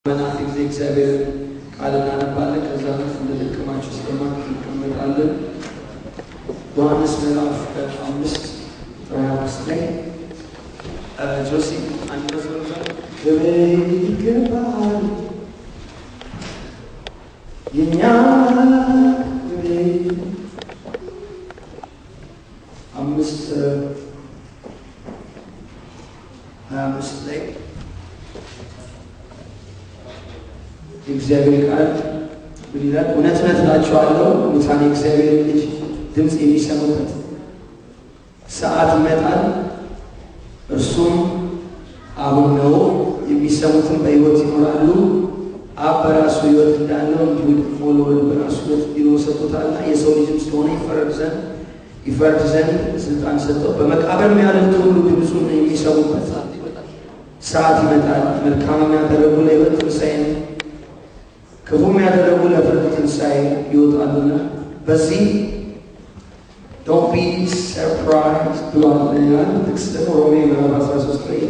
መናፍቅ እግዚአብሔር ቃልና ነባለ ከዛ እንደልከማችሁ ስለማክ እንቀመጣለን። ዮሐንስ ምዕራፍ 5:25 ላይ ጆሲ አንድ መዝሙር ገባል የኛ አምስት 25 ላይ እግዚአብሔር ቃል ብሊላል እውነት እላችኋለሁ ሙታን እግዚአብሔር ልጅ ድምጽ የሚሰሙበት ሰዓት ይመጣል እርሱም አሁን ነው የሚሰሙትን በሕይወት ይኖራሉ አብ በራሱ ሕይወት እንዳለው እንዲሁ ደግሞ ለወልድ በራሱ ሕይወት እንዲኖር ሰጥቶታልና የሰው ልጅም ስለሆነ ይፈርድ ዘንድ ስልጣን ሰጠው በመቃብርም ያሉት ሁሉ ድምፁን የሚሰሙበት ሰዓት ይመጣል መልካም ያደረጉ ለሕይወት ትንሣኤን ክፉም ያደረጉ ለፍርድ ትንሣኤ ይወጣሉና በዚህ don't be surprised ብሏል ጥቅስ ሮሜ ምዕራፍ 13 ላይ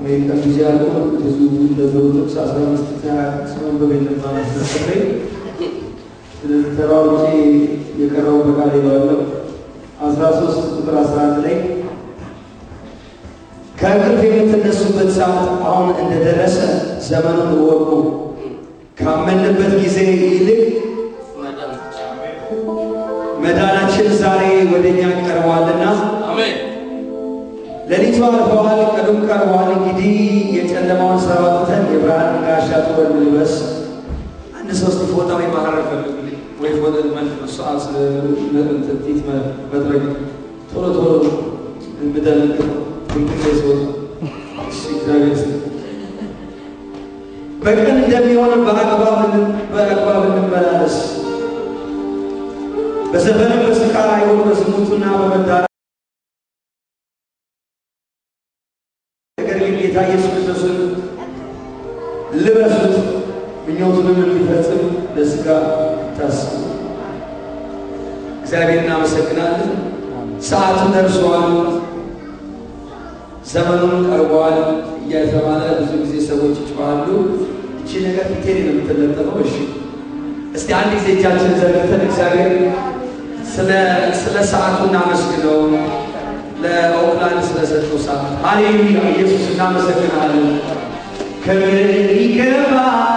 አሜሪካ ጊዜ ያለው ብዙ እንደዘሩ ጥቅስ 15 መንበብ የለም ማለት ነው ተራውጪ የቀረው በቃል ይላል 13 ቁጥር 11 ላይ ከእንቅልፍ የምትነሱበት ሰዓት አሁን እንደደረሰ ዘመኑን እወቁ ካመንበት ጊዜ ይልቅ መዳናችን ዛሬ ወደኛ ቀርቧልና አሜን ለሊቱ አልፏል ቀኑም ቀርቧል እንግዲህ የጨለማውን ሥራ ወጥተን የብርሃን ጋሻ ጦር እንልበስ አንድ ሶስት ፎጣው የማሐረፍ ፈልጉልኝ ወይ ፎጣ ማለት ሰዓት ለእንትቲት መድረግ ቶሎ እንበደል እንግዲህ በቀን እንደሚሆን በአግባብ እንመላለስ በዘፈንም በስካር አይሆን በዝሙትና በመዳራ ነገር ግን ጌታ ኢየሱስ ክርስቶስን ልበሱት ምኞቱንም እንዲፈጽም ለሥጋ ታስቡ እግዚአብሔር እናመሰግናለን ሰዓቱ ደርሷል ዘመኑን ቀርቧል እያተባለ ብዙ ጊዜ ሰዎች ይጮሃሉ እቺ ነገር ፊቴን ነው የምትለጠፈው እሺ እስቲ አንድ ጊዜ እጃችንን ዘርግተን እግዚአብሔር ስለ ሰዓቱ እናመስግነው ለኦክላንድ ስለሰጠው ሰዓት ሃሌሉያ ኢየሱስ እናመሰግናለን ክብር ይገባል